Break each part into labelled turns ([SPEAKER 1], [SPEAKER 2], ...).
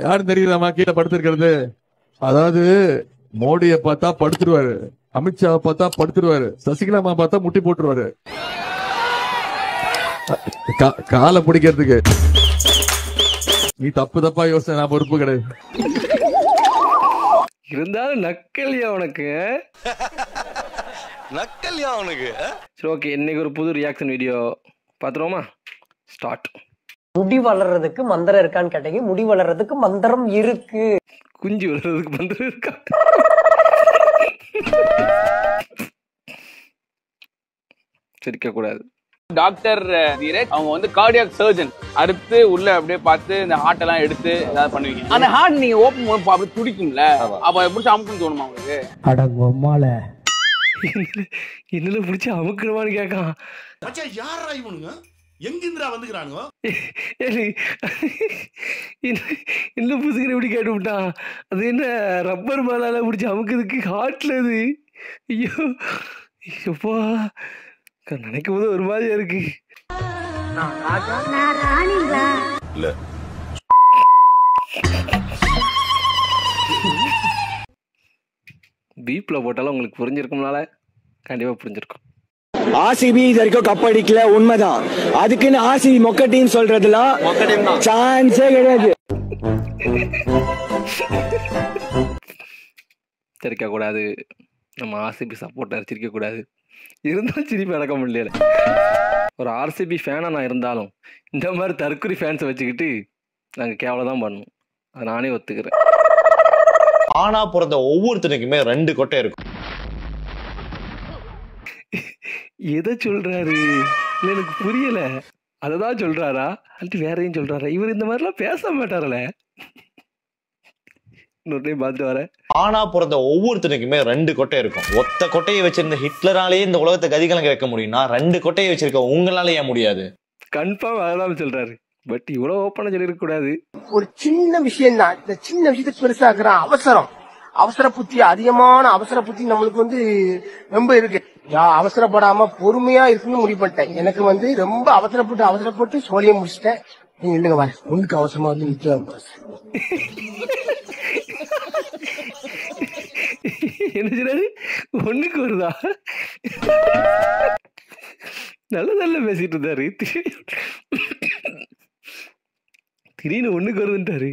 [SPEAKER 1] யாரு தெரியுதாமா கீழே படுத்திருக்கிறது? அதாவது மோடியை பார்த்தா படுத்துருவாரு, அமித்ஷாவை பார்த்தா படுத்துருவாரு, சசிகலாமா பார்த்தா முட்டி போட்டுருவாரு காலை பிடிக்கிறதுக்கு. நீ தப்பா யோசனை, நான் பொறுப்பு கிடையாது.
[SPEAKER 2] இருந்தாலும் நக்கல்யா உனக்கு,
[SPEAKER 3] நக்கல்யா உனக்கு.
[SPEAKER 2] சரி ஓகே, இன்னைக்கு ஒரு புது ரியாக்ஷன் வீடியோ பாத்துருவோமா? ஸ்டார்ட்.
[SPEAKER 4] முடி வளர்றதுக்கு மந்திரம் இருக்கான்னு கேட்டீங்க. முடி வளர்றதுக்கு மந்திரம் இருக்கு.
[SPEAKER 2] குஞ்சு வளர்றதுக்கு மந்திரம் இருக்கா? சிரிக்க கூடாது.
[SPEAKER 5] டாக்டர் தீரஜ் அவங்க வந்து கார்டியாக் சர்ஜன். அடுத்து உள்ள அப்படியே பார்த்து இந்த ஹார்ட் எல்லாம் எடுத்து ஏதாவது பண்ணுவீங்க. அந்த ஹார்ட் நீங்க ஓபன் பண்ண அப்படியே துடிக்கும்ல, அப்ப எப்படி அமுக்குன்னு தோணுமா உங்களுக்கு?
[SPEAKER 4] அடங்கொம்மால
[SPEAKER 2] என்னல பிடிச்சி அமுக்கணுமான்னு கேட்கான்.
[SPEAKER 6] யாரா இவனுங்க, எங்கிந்திரா வந்துக்கிறானுங்க?
[SPEAKER 2] என்ன புதுக்கிற இப்படி கேட்டு விட்டான். அது என்ன ரப்பர் மாலால பிடிச்சி அமுக்குறதுக்கு ஹார்ட்ல அது? ஐயோ ஐயோப்பா, நினைக்கும் போது ஒரு மாதிரியா இருக்கு. பீப்ல போட்டாலும் உங்களுக்கு புரிஞ்சிருக்கும்னால கண்டிப்பா புரிஞ்சிருக்கும்.
[SPEAKER 7] ஆர்சிபி இது வரைக்கும் கப் அடிக்கல, உண்மைதான். அதுக்குன்னு ஆர்சிபி மொக்க டீம் சொல்றதுலாம் சான்ஸே கிடையாது.
[SPEAKER 2] சிரிக்க கூடாது, நம்ம ஆர்சிபி சப்போர்ட்டர் சிரிக்க கூடாது. இருந்தாலும் சிரிப்பு அடக்க முடியல. ஒரு ஆர்சிபி ஃபேனா நான் இருந்தாலும் இந்த மாதிரி தற்குறி ஃபேன்ஸை வச்சுக்கிட்டு நாங்கள் கேவலம் தான் பண்ணணும். அதை நானே ஒத்துக்கிறேன்.
[SPEAKER 3] ஆனா பிறந்த ஒவ்வொருத்தனுக்குமே 2 கொட்டை இருக்கும்.
[SPEAKER 2] எதை சொல்றாரு இல்லை எனக்கு புரியல. அததான் சொல்றாரா அல்லது வேற எதையும் சொல்றாரா? இவர் இந்த மாதிரிலாம் பேச மாட்டாரல. இன்னொரு டைம் பார்த்துட்டு வரேன்.
[SPEAKER 3] ஆனா பிறந்த ஒவ்வொருத்தனுக்குமே 2 கொட்டை இருக்கும். ஒத்த கொட்டையை வச்சிருந்த ஹிட்லராலேயே இந்த உலகத்தை கதிகலங்க வைக்க முடியும்னா 2 கொட்டையை வச்சிருக்க உங்களால ஏன் முடியாது?
[SPEAKER 2] கன்ஃபார்ம் அதெல்லாம் சொல்றாரு. பட் இவ்வளவு ஓப்பனா சொல்லிருக்க கூடாது.
[SPEAKER 8] ஒரு சின்ன விஷயம் தான், இந்த சின்ன விஷயத்தை பெருசாக்குற அவசர புத்தி, அதிகமான அவசர புத்தி நம்மளுக்கு வந்து ரொம்ப இருக்கு. அவசரப்படாம பொறுமையா இருக்குன்னு முடிவு பண்ணிட்டேன். எனக்கு ரொம்ப அவசரப்பட்டு சோழியை முடிச்சிட்டேன். நீங்க இல்லைங்க பாரு, ஒண்ணுக்கு அவசரமா வந்து நிக்க.
[SPEAKER 2] என்ன சொல்றாரு? ஒண்ணுக்கு வருதா? நல்ல பேசிட்டு இருந்தாரு. திடீர்னு ஒண்ணுக்கு வருதுன்ட்டாரு.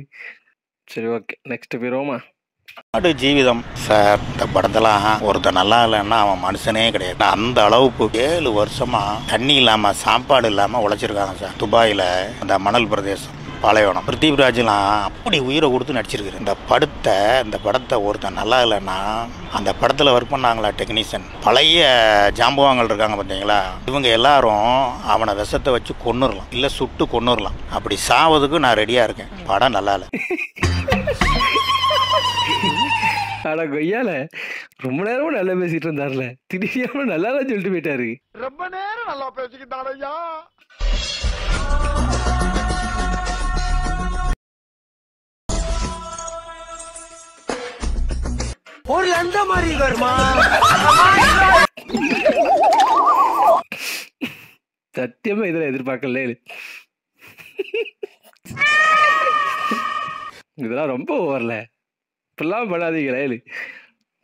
[SPEAKER 2] சரி ஓகே, நெக்ஸ்ட் போயிருவோமா?
[SPEAKER 9] நாடு ஜீவிதம் சார். இந்த படத்தெல்லாம் ஒருத்தர் நல்லா இல்லைன்னா அவன் மனுஷனே கிடையாது. அந்த அளவுக்கு 7 வருஷமா தண்ணி இல்லாம சாப்பாடு இல்லாம உழைச்சிருக்காங்க சார். துபாயில அந்த மணல் பிரதேசம் பாலைவனம். பிருத்திவிராஜ்லாம் அப்படி உயிரை கொடுத்து நடிச்சிருக்கு. இந்த படத்தை ஒருத்தன் நல்லா இல்லைன்னா அந்த படத்தில் ஒர்க் பண்ணாங்களா டெக்னீஷியன், பழைய ஜாம்பவாங்கள் இருக்காங்க பார்த்தீங்களா, இவங்க எல்லாரும் அவனை விஷத்தை வச்சு கொன்னுடலாம், இல்லை சுட்டு கொன்னுடலாம். அப்படி சாவதுக்கு நான் ரெடியாக இருக்கேன். படம் நல்லா இல்லை.
[SPEAKER 2] ஆனா கொய்யால ரொம்ப நேரமும் நல்லா பேசிட்டு இருந்தாருல, திடீர்னு நல்லா சொல்லிட்டு போயிட்டாரு.
[SPEAKER 6] ரொம்ப நேரம் நல்லா பேசிக்கிட்டாரு ஐயா.
[SPEAKER 4] ஒரு அந்த மாதிரி வருமா?
[SPEAKER 2] சத்தியமா இதுல எதிர்பார்க்கல. இதெல்லாம் ரொம்ப ஓவர்ல, இப்பெல்லாம் பண்ணாதீங்களே.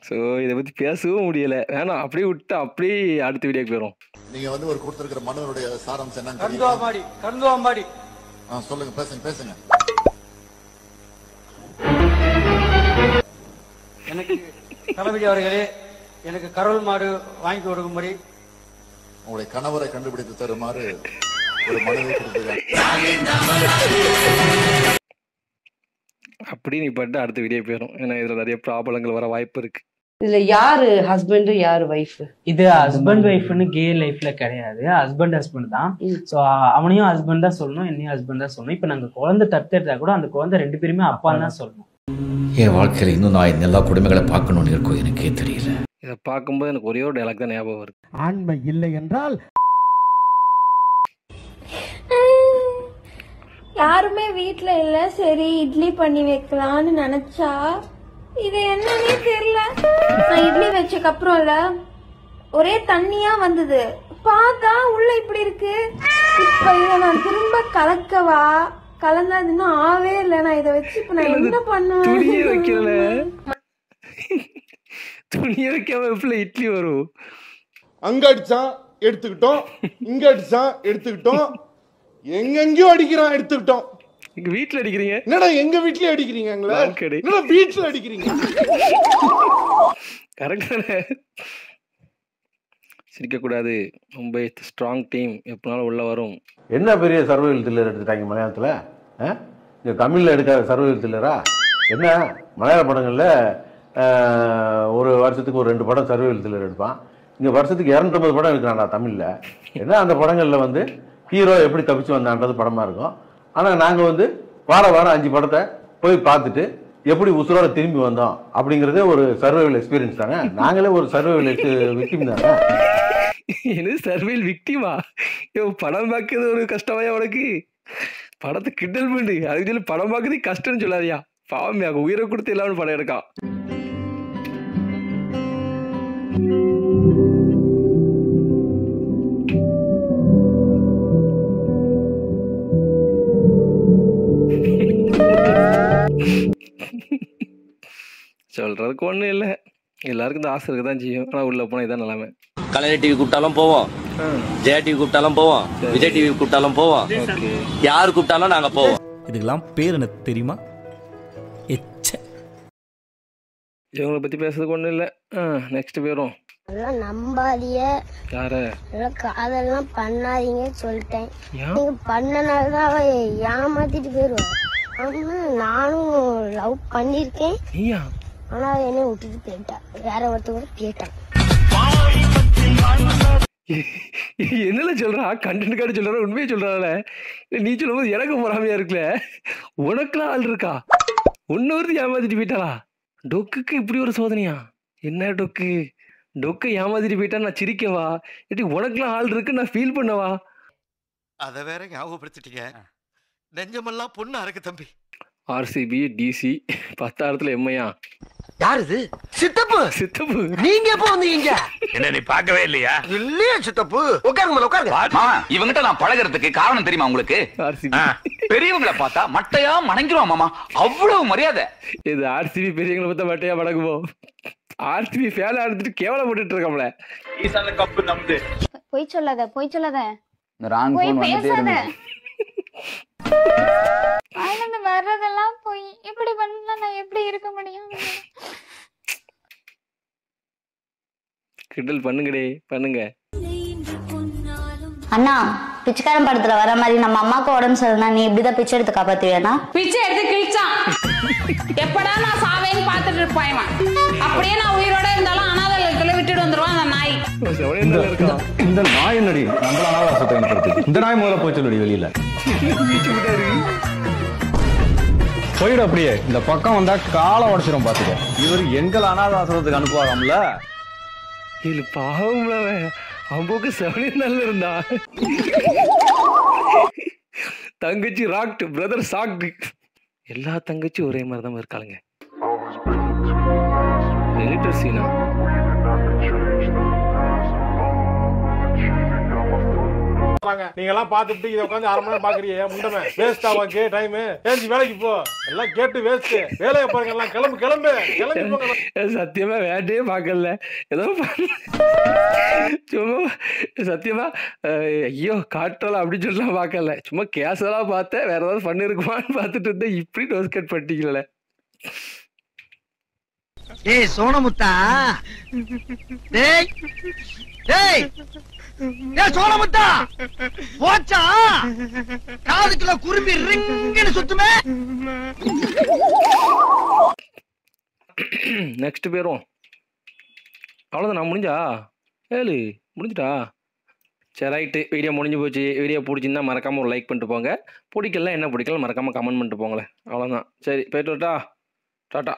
[SPEAKER 2] ஸோ இதை பத்தி பேசவும் முடியல. வேணாம், அப்படியே விட்டு அப்படியே அடுத்த வீடியோக்கு போயிடும்.
[SPEAKER 6] நீங்க ஒரு கொடுத்திருக்கிற மனுவனுடைய சாராம்சம் என்னன்னு
[SPEAKER 4] கருந்துவாம்பாடி
[SPEAKER 6] சொல்லுங்க, பேசுங்க.
[SPEAKER 4] எனக்கு தளபதி அவர்களே, எனக்கு கரோல் மாடு வாங்கி கொடுக்கும்படி
[SPEAKER 6] உங்களுடைய கணவரை கண்டுபிடித்து தருமாறு ஒரு மனுவை கொடுத்துருக்காங்க.
[SPEAKER 2] அப்படி நீ பட்டு அடுத்த வீடியோ போயிடும். ஏன்னா இதுல நிறைய ப்ராப்ளங்கள் வர வாய்ப்பு இருக்கு.
[SPEAKER 10] இதுல யாரு ஹஸ்பண்ட் யாரு வைஃப்?
[SPEAKER 11] இது ஹஸ்பண்ட் வைஃப்னு கே லைஃப்ல கிடையாது. ஹஸ்பண்ட் தான். சோ அவனையும் ஹஸ்பண்ட் தான் சொல்லணும், என்னையும் ஹஸ்பண்ட் தான் சொல்லணும். இப்ப நாங்க குழந்தை தத்தெடுத்தா கூட அந்த குழந்தை 2 பேருமே அப்பா தான் சொல்லணும்.
[SPEAKER 12] என் வாழ்க்கையில இன்னும் நான் இந்த எல்லா குடும்பங்களை பார்க்கணும்னு இருக்கும், எனக்கே தெரியல.
[SPEAKER 2] இதை பார்க்கும்போது எனக்கு ஒரே ஒரு டைலாக் தான் ஞாபகம் வருது.
[SPEAKER 8] ஆண்மை இல்லை என்றால்
[SPEAKER 13] யாருமே வீட்ல இல்ல, சரி இட்லி பண்ணி வைக்கலான்னு நினைச்சா இது என்னன்னே தெரியல. நான் இட்லி வச்சக்கு அப்புறம் இல்ல ஒரே தண்ணியா வந்தது. பார்த்தா உள்ள இப்படி இருக்கு. இப்ப இத நான் திரும்ப கலக்கவா கலந்தா அது இன்னும் ஆவே இல்லை. நான் இதை வச்சு இப்ப நான் என்ன பண்ணுவேன்?
[SPEAKER 2] துணியே வைக்கல, துணியே வைக்காம எப்படி இட்லி வரும்?
[SPEAKER 14] அங்க அடிச்சான் எடுத்துக்கிட்டோம், இங்க அடிச்சான் எடுத்துக்கிட்டோம், எங்கெங்கயோ அடிக்கிறான் எடுத்துக்கிட்டோம்.
[SPEAKER 2] எங்க வீட்டுல அடிக்கிறீங்க?
[SPEAKER 14] என்னடா எங்க வீட்லயே அடிக்கிறீங்க? என்னடா வீட்டுல அடிக்கிறீங்க?
[SPEAKER 2] கரெக்ட் தானே? சிரிக்க கூடாது. மும்பை ஸ்ட்ராங் டீம் எப்பனாலும் உள்ள வரும்.
[SPEAKER 15] என்ன பெரிய சர்வைவல் த்ரில்லர் எடுத்துட்டாங்க மலையாளத்துல? இங்க தமிழ்ல எடுக்காத சர்வைவல் த்ரில்லரா என்ன? மலையாள படங்கள்ல ஒரு வருஷத்துக்கு ஒரு 2 படம் சர்வைவல் த்ரில்லர் எடுப்பான். இங்க வருஷத்துக்கு 250 படம் எடுக்கிறான்டா தமிழ்ல. ஏன்னா அந்த படங்கள்ல வந்து ஹீரோ எப்படி தப்பிச்சு வந்தான்றது படமா இருக்கும். ஆனா நாங்க வந்து வாரம் 5 படத்தை போய் பார்த்துட்டு எப்படி உசுரோட திரும்பி வந்தோம் அப்படிங்கறதே ஒரு சர்வைவல் எக்ஸ்பீரியன்ஸ் தானே. நாங்களே ஒரு சர்வைவல் விக்டிம் தானே.
[SPEAKER 2] என்ன சர்வைவல் விக்டிமா? படம் பார்க்கறது ஒரு கஷ்டமாயா உனக்கு? படத்தை கிண்டல் பண்ணு, அதுக்கு சொல்லி படம் பார்க்கறது கஷ்டம்னு சொல்லாதியா. பாவமே, உயிரை கொடுத்து எல்லாரும் படம் எடுக்கான். சொல்றதுக்கு ஒண்ணும் இல்லை, எல்லாருக்கும் இந்த ஆசை இருக்குதான் செய்யும். ஆனா உள்ள போனா இதான் நிலைமை.
[SPEAKER 16] கலைஞர் டிவி கூப்பிட்டாலும் போவோம், ஜெயா டிவி கூப்பிட்டாலும் போவோம், விஜய் டிவி கூப்பிட்டாலும் போவோம், யாரு கூப்பிட்டாலும் நாங்க போவோம்.
[SPEAKER 17] இதுக்கெல்லாம் பேர் என்ன தெரியுமா?
[SPEAKER 2] இவங்களை பத்தி பேசுறதுக்கு ஒண்ணும் இல்லை. நெக்ஸ்ட் பேரும்
[SPEAKER 18] நம்பாதீங்க,
[SPEAKER 2] யார
[SPEAKER 18] காதெல்லாம் பண்ணாதீங்க சொல்லிட்டேன். நீங்க பண்ணனாலதான் அவ ஏமாத்திட்டு போயிருவேன். நானும் லவ் பண்ணிருக்கேன், ஆனா அவ என்ன விட்டுட்டு போயிட்டா, வேற ஒருத்தவங்க போயிட்டான்.
[SPEAKER 2] என்னல சொல்றா? கண்டென்ட் கார்டு சொல்ற, உண்மையை சொல்றால? நீ சொல்லும் போது எனக்கு பொறாமையா இருக்குல்ல. உனக்குலாம் ஆள் இருக்கா? இன்னொரு ஏமாத்திட்டு போயிட்டாளா? டொக்குக்கு இப்படி ஒரு சோதனையா? என்ன டொக்கு? டொக்கு ஏமாத்திட்டு போயிட்டா நான் சிரிக்கவா? இல்லாட்டி உனக்குலாம் ஆள் இருக்கு நான் ஃபீல் பண்ணவா?
[SPEAKER 19] அத வேற ஞாபகப்படுத்திட்டீங்க. நெஞ்சமெல்லாம் பொண்ணா இருக்கு தம்பி.
[SPEAKER 2] ஆர்சிபி டிசி 10,000 எம்ஐயா?
[SPEAKER 19] யார் இது? சித்தப்பு.
[SPEAKER 2] சித்தப்பு
[SPEAKER 19] நீங்க எப்போ வந்தீங்க?
[SPEAKER 20] என்ன நீ பார்க்கவே இல்லையா?
[SPEAKER 19] இல்லையா சித்தப்பு? உட்காருங்க உட்காருங்க.
[SPEAKER 20] மாமா, இவங்கிட்ட நான் பழகிறதுக்கு காரணம் தெரியுமா உங்களுக்கு? பெரியவங்களை பார்த்தா மட்டையா மணங்கிருவான் மாமா, அவ்வளவு மரியாதை.
[SPEAKER 2] இது ஆர்சிபி பெரியவங்களை பார்த்தா மட்டையா மடங்குவோம். ஆர்சிபி ஃபேன் எடுத்துட்டு கேவலம் போட்டுட்டு இருக்காமல.
[SPEAKER 5] ஈசான கப் நம்து.
[SPEAKER 18] போய் சொல்லாத, போய் சொல்லாத,
[SPEAKER 5] ராங்
[SPEAKER 18] போய்
[SPEAKER 5] போன் வந்துட்டே
[SPEAKER 18] பேசாத.
[SPEAKER 5] இருக்கு.
[SPEAKER 18] ஆனந்த வர்றதெல்லாம் போய் இப்படி பண்ணா நான் எப்படி இருக்க முடியும்?
[SPEAKER 2] கிண்டல் பண்ணுங்கடே, பண்ணுங்க.
[SPEAKER 21] அண்ணா, பிச்சைக்காரன் படத்துல வர மாதிரி நம்ம அம்மாக்கு உடம்பு சரியில்லைனா நீ இப்படிதான் பிச்சை எடுத்து காப்பாத்துவியானா?
[SPEAKER 22] பிச்சை எடுத்து கிழிச்சான். எப்படா நான் சாவேன்னு பாத்துட்டு இருப்பான். அப்படியே நான் உயிரோட இருந்தாலும் அனாதைகளுக்குள்ள விட்டுட்டு வந்துருவான் அந்த நாய்.
[SPEAKER 15] இந்த நாய் என்னடி நம்மள அனாதாசத்தை ஏற்படுத்தி? இந்த நாய் முதல்ல போய் சொல்லுடி வெளியில. போயிடு அப்படியே. இந்த பக்கம் வந்தா காலை உடச்சிடும் பாத்துக்கோ. இவர் எங்கள் அனாதாசிரமத்துக்கு அனுப்புவாங்கல்ல.
[SPEAKER 2] இது பாவம்ல, அம்போக்கு 7 நாள்ல இருந்தா. தங்கச்சி ராக்ட், பிரதர் சாக்ட். எல்லா தங்கச்சி ஒரே மாதிரி தான் இருக்காளுங்க. எலிட்டர் சீனா.
[SPEAKER 14] நீங்க எல்லாம் பாத்துட்டு இத உட்கார்ந்து 1/2 மணி நேரம் பாக்குறீங்க. முண்டமே வேஸ்ட் ஆவாக்கு டைம். ஏஞ்சி வேலைக்கு போ. எல்லாம் கேட்டு வேஸ்ட். வேலைய பாருங்க எல்லாம். கிளம்பு கிளம்பு கிளம்பி போங்க.
[SPEAKER 2] சத்தியமா வேட்டையே பார்க்கல. ஏதோ சும்மா சத்தியமா ஐயோ காட்டலாம் அப்படின்னு சொல்லலாம் பார்க்கல. சும்மா கேஷுவலா பார்த்தேன். வேற ஏதாவது பண்ணிருக்குமான்னு பார்த்துட்டு இருந்தேன். இப்படி டோஸ் கட் பண்ணிட்டீங்கள.
[SPEAKER 19] ஏய் சோனமுத்தா, டேய் டேய் டேய் சோனமுத்தா, போச்சா காதுக்குள்ள குரும்பி ரிங்னு சுத்துமே.
[SPEAKER 2] நெக்ஸ்ட் பேரும் அவ்வளோதான். நான் முடிஞ்சா ஏழு முடிஞ்சிட்டா? சரி ரைட்டு, வீடியோ முடிஞ்சு போச்சு. வீடியோ பிடிச்சிருந்தா மறக்காமல் ஒரு லைக் பண்ணிட்டு போங்க. பிடிக்கல என்ன பிடிக்கல மறக்காமல் கமெண்ட் பண்ணிட்டு போங்களேன். அவ்வளோதான். சரி போயிட்டு வரட்டா? டாட்டா.